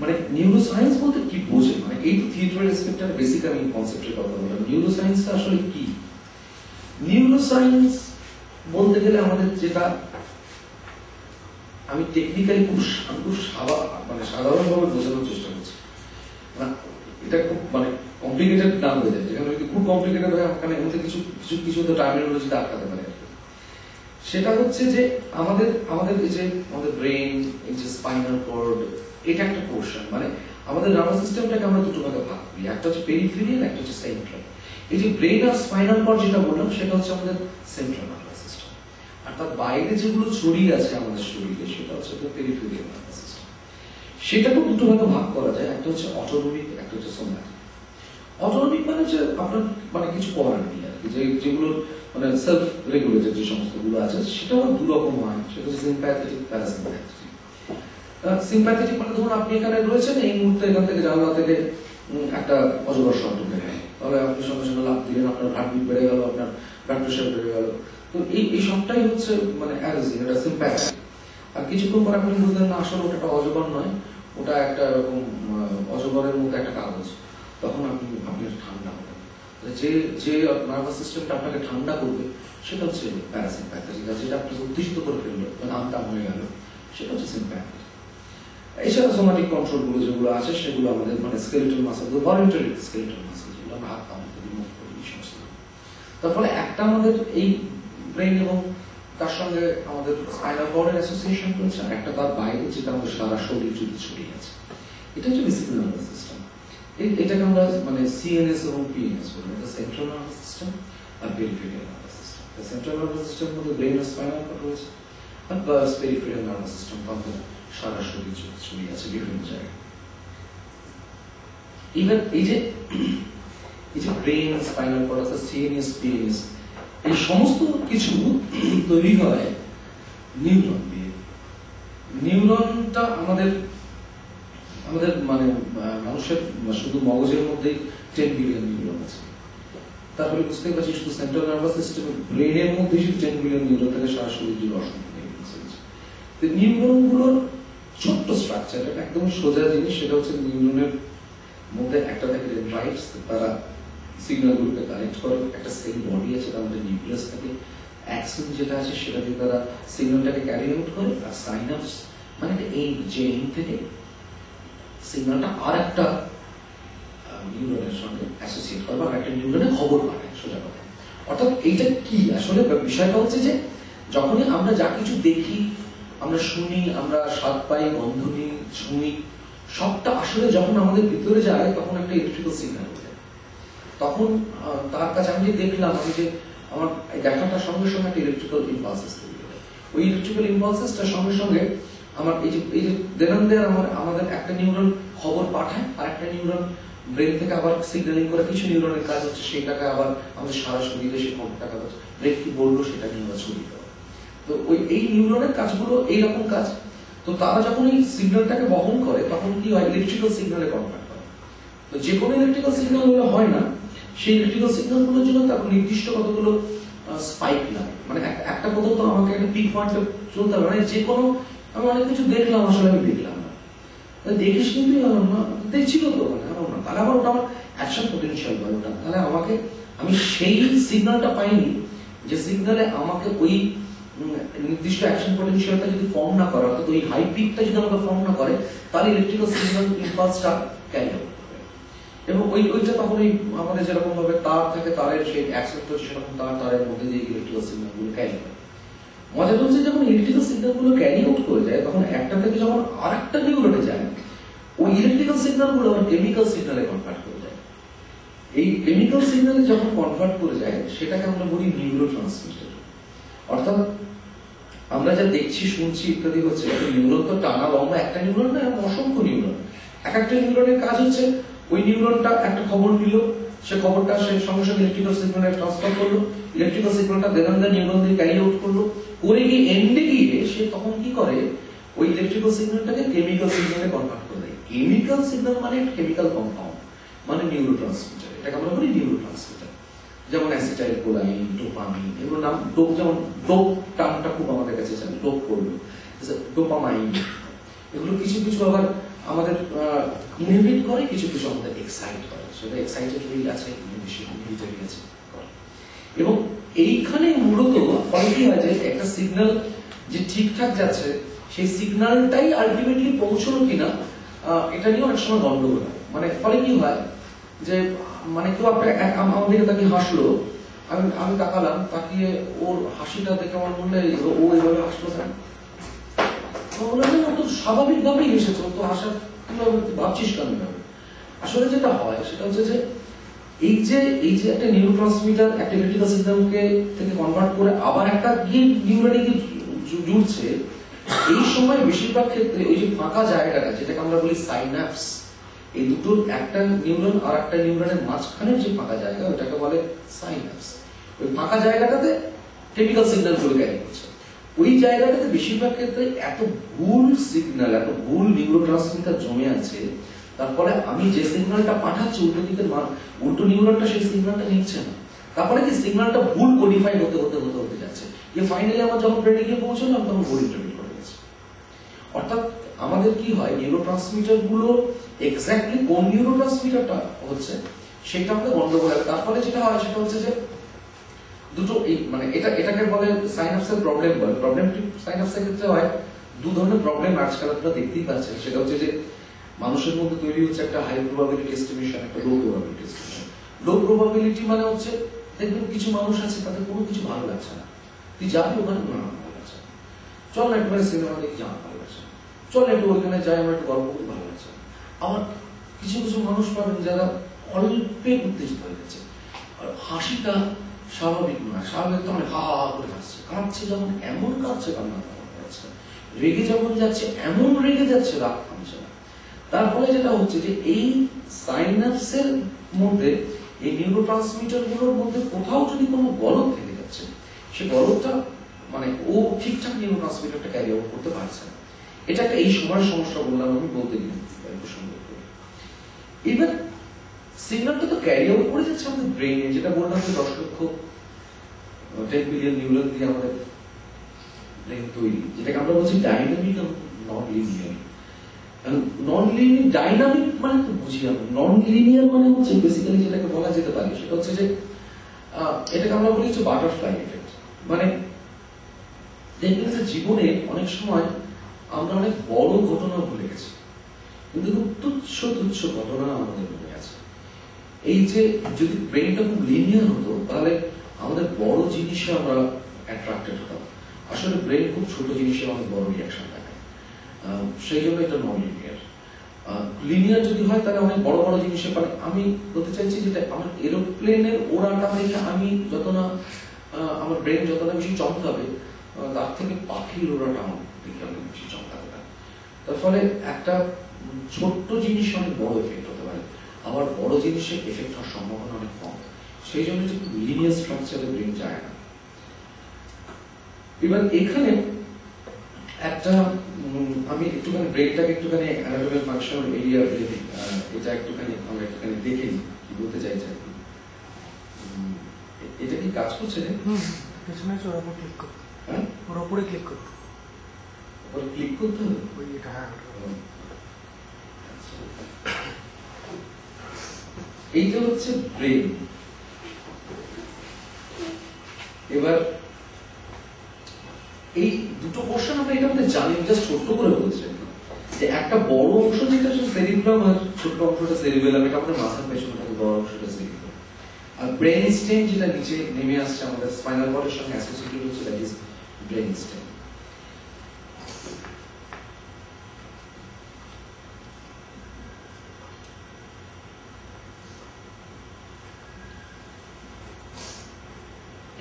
মানে নিউরোসায়েন্স বলতে কি বোঝে, মানে এই তো থিয়েটারের স্পেক্টার বেসিক আমি কনসেপ্টের কথা বললাম। নিউরোসায়েন্সটা আসলে কি? নিউরোসায়েন্স বলতে গেলে আমাদের যেটা আমি টেকনিক্যালি খুব সাধারণভাবে বোঝানোর চেষ্টা করছি, এটা খুব মানে কমপ্লিকেটেড নাম হয়ে যায়, যেখানে যদি খুব কমপ্লিকেটেড হয় ওখানে মধ্যে কিছু কিছু কিছু তো টার্মিনোলজিতে আটকাতে পারে। সেটা হচ্ছে যে আমাদের আমাদের এই যে আমাদের ব্রেন, এই যে স্পাইনাল কর্ড, এটা একটা পোর্শন, মানে আমাদের নার্ভাস সিস্টেমটাকে আমরা দুটো ভাগে ভাগ করি, একটা হচ্ছে পেরিফেরিয়াল, একটা হচ্ছে সেন্ট্রাল। এই যে ব্রেন আর স্পাইনাল কর্ড যেটা বললাম সেটা হচ্ছে আমাদের সেন্ট্রাল নার্ভাস সিস্টেম, আর তার বাইরে যেগুলো ছড়িয়ে আছে আমাদের শরীরে সেটা হচ্ছে পেরিফেরিয়াল নার্ভাস সিস্টেম। সেটাকে দুটো ভাগে ভাগ করা যায়, একটা হচ্ছে অটোনমিক, একটা হচ্ছে সোম্যাটিক। অটোনমিক মানে হচ্ছে আপনার মানে কিছু করার নেই আর কি, যেগুলো মানে সেলফ রেগুলেটেড যে সমস্তগুলো আছে সেটাও দু রকম হয়, সেটা হচ্ছে সিম্প্যাথেটিক, প্যারাসিম্প্যাথেটিক। সিম্প্যাথেটিক মানে ধরুন আপনি এখানে রয়েছেন, এই মুহূর্তে এখান থেকে জানলা থেকে একটা অজগর শব্দ বের হয়, তাহলে আপনি সঙ্গে সঙ্গে লাফ দিলেন, আপনার হার্টবিট বেড়ে গেল, আপনার ব্লাড প্রেশার বেড়ে গেল। তো এই সবটাই হচ্ছে মানে অ্যারোজিং, এটা সিম্প্যাথেটিক। আর কিছুক্ষণ পর আপনি বুঝলেন না আসলে ওটা একটা অজগর নয়, ওটা একটা এরকম অজগরের মতো একটা কাগজ, তখন আপনি ঠান্ডা হবেন। যে যে নার্ভাস সিস্টেমটা আপনাকে ঠান্ডা করবে সেটা হচ্ছে প্যারাসিম্প্যাথেটিক, আর যেটা আপনাকে উত্তেজিত করে ফেললো, নামটা হয়ে গেল, সেটা হচ্ছে সিম্প্যাথেটিক। এছাড়া সোমাটিক কন্ট্রোল গুলো যেগুলো আছে সেগুলো আমাদের মানে skeletal muscle, voluntary skeletal muscle, যেগুলো আমরা হাত পা রিমুভ করি, এই সমস্ত। তার ফলে একটা আমাদের এই ব্রেন এবং তার সঙ্গে আমাদের স্পাইনাল কর্ডের অ্যাসোসিয়েশন রয়েছে, আর একটা তার বাইরে যেটা আমাদের সারা শরীর জুড়ে ছড়িয়ে আছে, এটা হচ্ছে বেসিক নার্ভাস সিস্টেম। এটাকে আমরা মানে সিএনএস এবং পিএনএস বলি, এটা সেন্ট্রাল নার্ভাস সিস্টেম আর peripheral nervous system. Central nervous system মধ্যে ব্রেন আর স্পাইনাল কর্ড রয়েছে, আর প্লাস পেরিফেরিয়াল নার্ভাস সিস্টেম আমাদের সারা শরীর ছড়িয়ে আছে বিভিন্ন জায়গায়। ইভেন এই যে brain, spinal cord, CNS, PNS, এই সমস্ত কিছু তৈরি হয় নিউরন দিয়ে। নিউরনটা আমাদের মানে মানুষের শুধু মগজের মধ্যে 10 বিলিয়ন নিউরন আছে। তারপরে বুঝতে পারছি শুধু সেন্ট্রাল নার্ভাস সিস্টেম, ব্রেনের মধ্যে শুধু 10 বিলিয়ন নিউরন থেকে সারা শরীর জুড়ে অসংখ্য নিউরন আছে। তো নিউরন গুলোর ছোট্ট স্ট্রাকচার, এটা একদম সোজা জিনিস, সেটা হচ্ছে নিউরনের মধ্যে একটা থাকে ডেনড্রাইটস, তারা সিগন্যাল গুলোকে কালেক্ট করে, একটা সেল বডি আছে, তার মধ্যে নিউক্লিয়াস থাকে, অ্যাক্সন যেটা আছে সেটা দিয়ে তারা সিগন্যালটাকে ক্যারি আউট করে, আর সাইনাপস মানে এই যে থেকে সিগন্যালটা আর একটা নিউরনের সঙ্গে অ্যাসোসিয়েট করে, বা একটা নিউরনে খবর পাঠায়, সোজা কথা। অর্থাৎ এইটা কি আসলে বিষয়টা হচ্ছে যে যখনই আমরা যা কিছু দেখি, আমরা শুনি, আমরা স্বাদ পাই, গন্ধ নিই, শুনি, সবটা আসলে যখন আমাদের ভিতরে যায় তখন একটা ইলেকট্রিক্যাল সিগন্যাল হয়ে, তখন তার কাছে আমি যে দেখলাম, আমি যে আমার দেখাটার সঙ্গে সঙ্গে একটা ইলেকট্রিক্যাল ইম্পালসেস তৈরি হয়, ওই ইলেকট্রিক্যাল ইম্পালসেসটার সঙ্গে সঙ্গে আমার এই যে দেনান্দের আমাদের একটা নিউরন খবর পাঠায়, আর একটা নিউরন ব্রেন থেকে আবার সিগন্যালিং করে, কিছু নিউরনের কাজ হচ্ছে সেটাকে আবার আমাদের সারা শরীরে সেই খবরটা কাজ, ব্রেন কি বললো সেটা নিয়ে আমরা ছড়িয়ে দেওয়া। তো এই নিউরনের কাজগুলো এইরকম কাজ। তো তারা যখন এই সিগন্যালটাকে বহন করে তখন কি হয়, ইলেকট্রিক্যাল সিগন্যালে কনভার্ট করে। তো যে কোনো ইলেকট্রিক্যাল সিগন্যাল গুলো হয় না, সেই ইলেকট্রিক্যাল সিগন্যাল গুলোর জন্য তার নির্দিষ্ট কতগুলো স্পাইক লাগে, মানে একটা পর্যন্ত আমাকে একটা পিক পয়েন্টে চলতে হবে, মানে যে কোনো আমি অনেক কিছু দেখলাম, আসলে আমি দেখলাম না, দেখিস কিন্তু এলাম না, দেখছিল তো মানে এলাম না, তাহলে আবার ওটা আমার অ্যাকশন পটেনশিয়াল বলে ওটা, তাহলে আমি সেই সিগন্যালটা পাইনি যে সিগন্যালে আমাকে ওই নির্দিষ্ট অ্যাকশন পটেনশিয়ালটা যদি ফর্ম না করে, অর্থাৎ ওই হাই পিকটা যদি আমাকে ফর্ম না করে, তাহলে ইলেকট্রিক্যাল সিগন্যাল ইম্পালসটা ক্যারি আউট করবে। এবং ওইটা তখন আমাদের যেরকম ভাবে তার থেকে তারের সেই অ্যাকসেপ্ট হচ্ছে, সেরকম তারের মধ্যে দিয়ে ইলেকট্রিক্যাল সিগন্যাল গুলো ক্যারি করে। মজা হচ্ছে যখন ইলেকট্রিক্যাল সিগন্যাল গুলো ক্যারি আউট করে যায়, তখন একটা থেকে যখন আর একটা নিউরনে যায়, ওই ইলেকট্রিক্যাল সিগন্যাল গুলো আবার কেমিক্যাল সিগন্যালে কনভার্ট করে যায়। এই কেমিক্যাল সিগন্যালে যখন কনভার্ট করে যায় সেটাকে আমরা বলি নিউরোট্রান্সমিটার। অর্থাৎ আমরা যা দেখছি, শুনছি ইত্যাদি হচ্ছে, নিউরন তো টানা লম্বা একটা নিউরন না, এরকম অসংখ্য নিউরন। এক একটা নিউরনের কাজ হচ্ছে ওই নিউরনটা একটা খবর নিল, সে খবরটা সে সঙ্গে সঙ্গে ইলেকট্রিক্যাল সিগন্যালে ট্রান্সফার করলো, ইলেকট্রিক্যাল সিগন্যালটা দেনান্দা নিউরন দিয়ে ক্যারি আউট করলো, করে গিয়ে এন্ডে গিয়ে সে তখন কি করে, ওই ইলেকট্রিক্যাল সিগন্যালটাকে কেমিক্যাল সিগন্যালে কনভার্ট করে দেয়। কেমিক্যাল সিগন্যাল মানে কেমিক্যাল কম্পাউন্ড, মানে নিউরোট্রান্সমিটার, এটাকে আমরা বলি নিউরোট্রান্সমিটার। যেমন অ্যাসিটাইল কোলাইন, ডোপামিন, এগুলো নাম। ডোপ, যেমন ডোপ টার্মটা খুব আমাদের কাছে জানি, ডোপ করলো, ডোপামাইন, এগুলো কিছু কিছু আবার আমাদের ইনহিবিট করে, কিছু কিছু আমাদের এক্সাইট করে। সেটা এক্সাইটেড হয়ে আছে, ইনহিবিটেড আছে এবং এইখানে মূলত ফলে কি হয় যে একটা সিগন্যাল যে ঠিকঠাক যাচ্ছে সেই সিগন্যালটাই আলটিমেটলি পৌঁছলো কিনা এটা নিয়ে অনেক সময় গন্ডগোল হয়। মানে ফলে কি হয় যে মানে কেউ আমাদেরকে তাকে হাসলো, আমি তাকালাম, তাকিয়ে ওর হাসিটা দেখে আমার মনে হয় ও এইভাবে হাসলো কেন, তো স্বাভাবিক ভাবেই এসেছে, তো হাসার ভাবছিস কেন? আসলে যেটা হয় সেটা হচ্ছে যে এই যে একটা নিউরোট্রান্সমিটার একটা ইলেকট্রিক্যাল সিগন্যালকে থেকে কনভার্ট করে আবার একটা গিয়ে নিউরনে গিয়ে জুড়ছে, এই সময় বেশিরভাগ ক্ষেত্রে ওই যে ফাঁকা জায়গাটা যেটাকে আমরা বলি সাইন্যাপস, এই দুটোর একটা নিউরন আর একটা নিউরনের মাঝখানে যে ফাঁকা জায়গা ওটাকে বলে সাইন্যাপস। ওই ফাঁকা জায়গাটাতে কেমিক্যাল সিগন্যাল গুলো ক্যারি করছে। ওই জায়গাটাতে বেশিরভাগ ক্ষেত্রে এত ভুল সিগন্যাল, এত ভুল নিউরোট্রান্সমিটার জমে আছে, তারপরে আমি যে সিগন্যালটা পাঠাচ্ছি উল্টো দিকের উল্টো নিউরনটা সেই সিগন্যালটা নিচ্ছে না, তারপরে কি সিগন্যালটা ভুল কোডিফাই হতে হতে হতে হতে যাচ্ছে, যে ফাইনালি আমার যখন ব্রেনে গিয়ে পৌঁছলো আমি তখন ভুল ইন্টারপ্রিট করে গেছি। অর্থাৎ আমাদের কি হয়, নিউরোট্রান্সমিটার গুলো এক্স্যাক্টলি কোন নিউরোট্রান্সমিটারটা হচ্ছে সেটা আমাদের গন্ডগোল হয়। তার ফলে যেটা হয় সেটা হচ্ছে যে দুটো মানে এটাকে বলে সাইনাপসের প্রবলেম বলে। প্রবলেমটি সাইনাপসের ক্ষেত্রে হয় দু ধরনের প্রবলেম আজকাল আপনারা দেখতেই পাচ্ছেন। সেটা হচ্ছে যে মানুষের মধ্যে তৈরি হচ্ছে একটা হাই প্রবাবিলিটি এস্টিমেশন, একটা লো প্রবাবিলিটি এস্টিমেশন। লো প্রবাবিলিটি মানে হচ্ছে দেখবেন কিছু মানুষ আছে তাদের কোনো কিছু ভালো লাগছে না, তুই যাবি ওখানে, না ভালো লাগছে না, চল না একটু সিনেমা দেখি, যা ভালো লাগছে না, চল একটু ওইখানে যাই আমার একটু গল্প করতে, ভালো লাগছে। আবার কিছু কিছু মানুষ পাবেন যারা অল্পে উত্তেজিত হয়ে গেছে, আর হাসিটা স্বাভাবিক না, স্বাভাবিক তো হা হা করে হাসছে, কাঁদছে যখন এমন কাঁদছে, কান্না যাচ্ছে, রেগে যখন যাচ্ছে এমন রেগে যাচ্ছে, রাগ থামছে না। তার ফলে যেটা হচ্ছে যে এই সাইনাপসের মধ্যে এই নিউরোট্রান্সমিটার গুলোর মধ্যে কোথাও যদি কোনো গলদ থেকে যাচ্ছে, সে গলদটা মানে ও ঠিকঠাক নিউরোট্রান্সমিটারটা ক্যারি আউট করতে পারছে না। এটা একটা এই সময়ের সমস্যা বললাম আমি, বলতে গিয়ে সুন্দর করে। এবার সিগন্যালটা তো ক্যারি আউট করে যাচ্ছে আমাদের ব্রেইনে, যেটা বললাম যে 10 লক্ষ 10 বিলিয়ন নিউরন দিয়ে আমাদের ব্রেইন তৈরি, যেটাকে আমরা বলছি dynamic non linear. Non linear dynamic মানে তো বুঝি আমরা, নন লিনিয়ার মানে হচ্ছে বেসিক্যালি যেটাকে বলা যেতে পারে সেটা হচ্ছে যে এটাকে আমরা বলি হচ্ছে বাটারফ্লাই এফেক্ট। মানে দেখবেন যে জীবনে অনেক সময় আমরা অনেক বড় ঘটনা ভুলে গেছি, কিন্তু খুব তুচ্ছ তুচ্ছ ঘটনা আমাদের মনে আছে। এই যে যদি ব্রেনটা খুব লিনিয়ার হতো তাহলে আমাদের বড় জিনিসে আমরা অ্যাট্রাক্টেড হতাম। আসলে ব্রেন খুব ছোট জিনিসে অনেক বড় রিয়াকশন দেখায়, সেই জন্য এটা নন লিনিয়ার। লিনিয়ার যদি হয় তাহলে অনেক বড় বড় জিনিসে, মানে আমি বলতে চাইছি যেটা আমার এরোপ্লেনের ওড়াটা দেখে আমি যত না আমার ব্রেন যত না বেশি চমকাবে, তার থেকে পাখির ওড়াটা আমার দেখে অনেক বেশি চমকাবে। তার ফলে একটা ছোট্ট জিনিস অনেক বড় এফেক্ট হতে পারে, আবার বড় জিনিসের এফেক্ট হওয়ার সম্ভাবনা অনেক কম। সেই জন্য যে লিনিয়ার স্ট্রাকচারে ব্রেন যায় না। এবার এখানে একটা আমি একটুখানি ব্রেনটাকে একটুখানি অ্যানাটমিক্যাল ফাংশনাল এরিয়া এটা একটুখানি আমরা একটুখানি দেখে কি বলতে চাইছি। এটা কি কাজ করছে রে? পেছনে ওর উপর ক্লিক করো, হ্যাঁ ওর উপরে ক্লিক করো, ওর ক্লিক করতে হবে ওই এটা। হ্যাঁ এইটা হচ্ছে ব্রেন। এবার এই দুটো পোর্শন আমরা এটা আমাদের জানি, জাস্ট ছোট্ট করে বলছি যে একটা বড় অংশ যেটা সেরিব্রাম আর ছোট অংশটা সেরিবেলাম, এটা আমাদের মাথার পেছনে থাকে, বড় অংশটা সেরিব্রাম। আর ব্রেন স্টেম যেটা নিচে নেমে আসছে আমাদের স্পাইনাল কর্ডের সঙ্গে অ্যাসোসিয়েটেড হচ্ছে, দ্যাট ইজ ব্রেন স্টেম।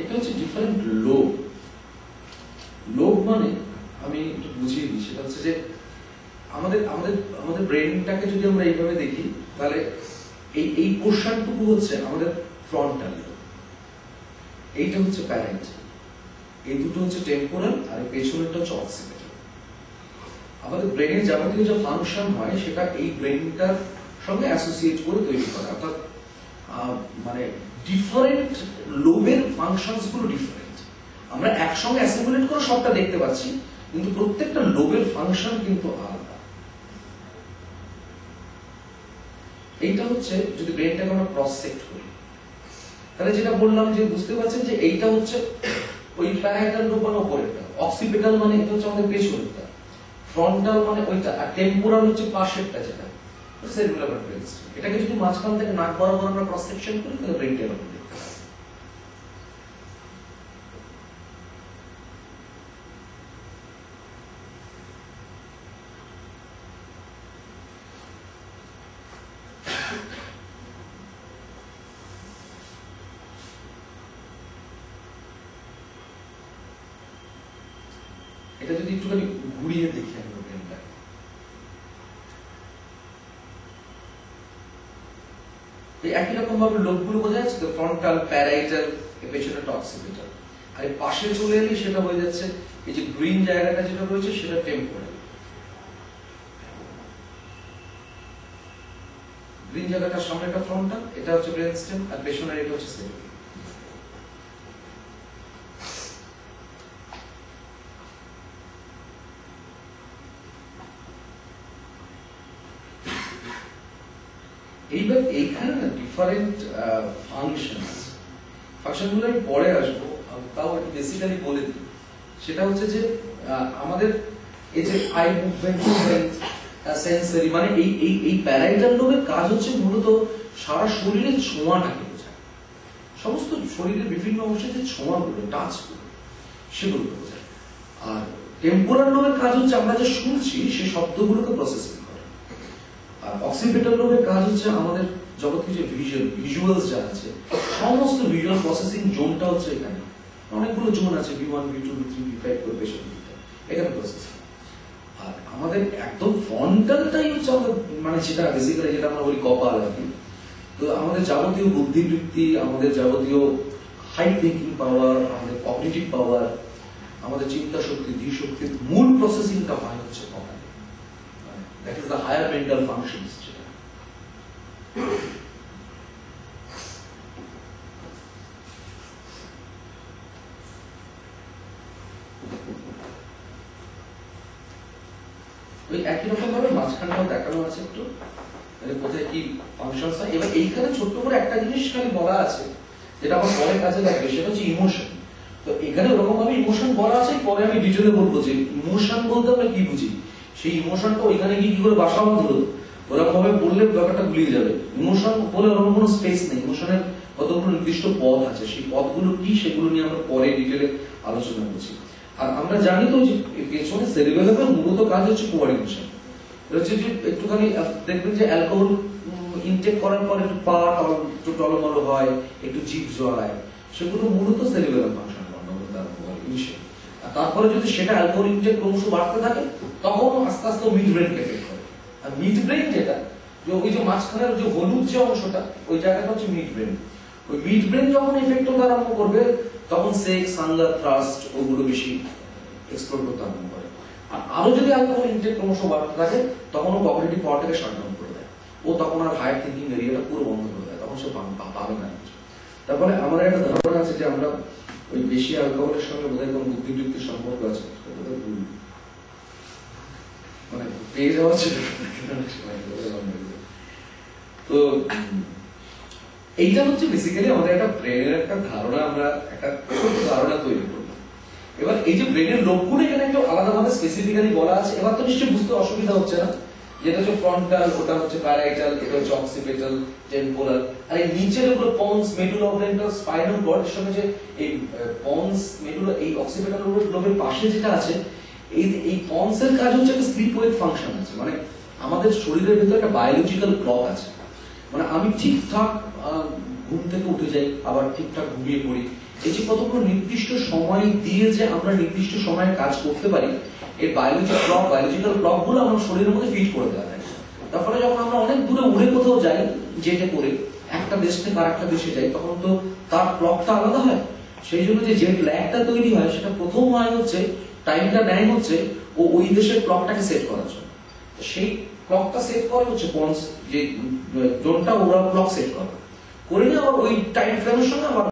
এটা হচ্ছে ডিফারেন্ট লোব। লোব মানে আমি একটু বুঝিয়ে দিই, সেটা হচ্ছে যে আমাদের আমাদের আমাদের ব্রেনটাকে যদি আমরা এইভাবে দেখি তাহলে এই পোর্শনটুকু হচ্ছে আমাদের ফ্রন্টাল লোব, এইটা হচ্ছে প্যারেন্টাল, এই দুটো হচ্ছে টেম্পোরাল, আর পেছনেরটা হচ্ছে অক্সিপিটাল। আমাদের ব্রেনের যাবতীয় যে ফাংশন হয় সেটা এই ব্রেনটার সঙ্গে অ্যাসোসিয়েট করে তৈরি করা, অর্থাৎ মানে ডিফারেন্ট লোবের ফাংশনস গুলো ডিফারেন্ট। আমরা একসঙ্গে অ্যাসিমিলেট করে সবটা দেখতে পাচ্ছি, কিন্তু প্রত্যেকটা লোবের ফাংশন কিন্তু আলাদা। এইটা হচ্ছে যদি ব্রেনটাকে আমরা ক্রস সেক্ট করি, তাহলে যেটা বললাম যে বুঝতে পারছেন যে এইটা হচ্ছে ওই প্যারাইটাল লোব মানে উপরেরটা, অক্সিপিটাল মানে এটা হচ্ছে আমাদের পেছনেরটা, ফ্রন্টাল মানে ওইটা, আর টেম্পোরাল হচ্ছে পাশেরটা যেটা সেরিবেলাম ব্রেন। এটাকে যদি মাঝখান থেকে নাক বরাবর আমরা ক্রস সেকশন করি তাহলে ব্রেনটা এরকম দেখতে পাই। এটা যদি একটুখানি ঘুরিয়ে দেখি আমরা ব্রেনটা, একই রকম ভাবে লোকগুলো বোঝা যাচ্ছে তো, ফ্রন্টাল, প্যারাইটাল, এর পেছনে অক্সিপিটাল, আর এই পাশে চলে এলে সেটা হয়ে যাচ্ছে এই যে গ্রিন জায়গাটা যেটা রয়েছে সেটা টেম্পোরাল। গ্রিন জায়গাটার সামনেটা ফ্রন্টাল, এটা হচ্ছে ব্রেন স্টেম, আর পেছনের এটা হচ্ছে সেরিবেলাম। এইবার এইখানে না ডিফারেন্ট ফাংশন আছে, ফাংশনগুলো আমি পরে আসবো, তাও একটু বেসিক্যালি বলে দিই। সেটা হচ্ছে যে আমাদের এই যে আই মুভমেন্ট, সেন্সরি, মানে এই এই এই প্যারাইটাল লোবের কাজ হচ্ছে মূলত সারা শরীরের ছোঁয়াটাকে বোঝায়, সমস্ত শরীরের বিভিন্ন অংশে যে ছোঁয়াগুলো, টাচগুলো, সেগুলো বোঝায়। আর টেম্পোরাল লোবের কাজ হচ্ছে আমরা যে শুনছি সেই শব্দগুলোকে প্রসেসিং করে। আর অক্সিপিটাল লোবের কাজ হচ্ছে আমাদের জগতে যে ভিজুয়ালস যা আছে, সমস্ত ভিজুয়াল প্রসেসিং জোনটা হচ্ছে এখানে। অনেকগুলো জোন আছে, V1, V2, V3, V5 করে পেছন দিকটা, এখানে প্রসেসিং। আর আমাদের একদম ফ্রন্টালটাই হচ্ছে আমাদের, মানে যেটা বেসিক্যালি যেটা আমরা বলি কপাল আর কি। তো আমাদের যাবতীয় বুদ্ধিবৃত্তি, আমাদের যাবতীয় হাই থিঙ্কিং পাওয়ার, আমাদের কগনিটিভ পাওয়ার, আমাদের চিন্তা শক্তি, ধী শক্তির মূল প্রসেসিংটা হয় হচ্ছে কপালে। That is the higher mental functions. ওই একই রকম ভাবে মাঝখানটাও দেখানো আছে একটু, মানে কোথায় কি ফাংশনস হয়। এবার এইখানে ছোট্ট করে একটা জিনিস খালি বলা আছে যেটা আমার পরে কাজে লাগবে, সেটা হচ্ছে ইমোশন। তো এখানে ওরকম ভাবে ইমোশন বলা আছে, পরে আমি ডিটেলে বলবো যে ইমোশন বলতে আমরা কি বুঝি। সেই ইমোশনটা ওইখানে গিয়ে কি করে বাসা বাঁধলো ওরকম ভাবে বললে ব্যাপারটা গুলিয়ে যাবে। ইমোশন বলে ওরকম কোনো স্পেস নেই, ইমোশনের কতগুলো নির্দিষ্ট পথ আছে, সেই পথগুলো কি সেগুলো নিয়ে আমরা পরে ডিটেলে আলোচনা করছি। আর আমরা জানি তো যে পেছনে সেরিবেলামের মূলত কাজ হচ্ছে কোঅর্ডিনেশন। হচ্ছে যে একটুখানি দেখবেন যে অ্যালকোহল ইনটেক করার পর একটু পা একটু টলমলো হয়, একটু জিভ জড়ায়, সেগুলো মূলত সেরিবেলাম ফাংশন ইনিশিয়াল। আর তারপরে যদি সেটা অ্যালকোহল ইনটেক ক্রমশ বাড়তে থাকে তখন আস্তে আস্তে মিড ব্রেনকে এফেক্ট করে। আর মিড ব্রেন যেটা, ওই যে মাঝখানের যে হলুদ যে অংশটা, ওই জায়গাটা হচ্ছে মিড ব্রেন। ওই মিড ব্রেন যখন এফেক্ট হতে আরম্ভ করবে তখন সেক্স, হাঙ্গার, থ্রাস্ট ওগুলো বেশি এক্সপ্লোর করতে আরম্ভ করে। আর আরো যদি অ্যালকোহল ইনটেক ক্রমশ বাড়তে থাকে তখন ও কগনিটিভ পাওয়ারটাকে শাটডাউন করে দেয়, ও তখন আর হায়ার থিঙ্কিং এরিয়াটা পুরো বন্ধ করে দেয়, তখন সে পাবে না। তারপরে আমাদের একটা ধারণা আছে যে আমরা ওই বেশি অ্যালকোহলের সঙ্গে বোধহয় কোনো বুদ্ধিবৃত্তির সম্পর্ক আছে, মানে পেয়ে যাওয়া ছিল। তো এইটা হচ্ছে বেসিক্যালি আমাদের একটা ব্রেনের একটা ধারণা, আমরা একটা ধারণা তৈরি করবো। এবার এই যে ব্রেনের লোকগুলো এখানে একটু আলাদাভাবে স্পেসিফিক্যালি বলা আছে, এবার তো নিশ্চয়ই বুঝতে অসুবিধা হচ্ছে না, যেটা হচ্ছে ফ্রন্টাল, ওটা হচ্ছে প্যারাইটাল, এটা হচ্ছে অক্সিপিটাল, টেম্পোরাল, আর এই নিচের এগুলো পন্স, মেডুলা অবলেন্টাস, স্পাইনাল কর্ড, এর সঙ্গে যে এই পন্স, মেডুলা, এই অক্সিপিটাল লোবের পাশে যেটা আছে, এই পন্সের কাজ হচ্ছে একটা স্লিপ ওয়েক ফাংশন আছে। মানে আমাদের শরীরের ভিতরে একটা বায়োলজিক্যাল ক্লক আছে, মানে আমি ঠিকঠাক ঘুম থেকে উঠে যাই, আবার ঠিকঠাক ঘুমিয়ে পড়ি, এই যে কতগুলো নির্দিষ্ট সময় দিয়ে যে আমরা নির্দিষ্ট সময়ে কাজ করতে পারি, এই বায়োলজিক্যাল ক্লক গুলো আমার শরীরের মধ্যে ফিট করে দেওয়া হয়। তারপরে যখন আমরা অনেক দূরে উড়ে কোথাও যাই, জেটে করে একটা দেশ থেকে আর একটা দেশে যাই, তখন তো তার ক্লকটা আলাদা হয়। সেই জন্য যে জেট ল্যাগটা তৈরি হয় সেটা প্রথম হয় হচ্ছে, টাইমটা নেয় হচ্ছে ও ওই দেশের ক্লকটাকে সেট করার জন্য। সেই ক্লকটা সেট করে হচ্ছে পন্স, যে জোনটা ওরা ক্লক সেট করে নিয়ে আবার ওই টাইম ফ্রেমের সঙ্গে আবার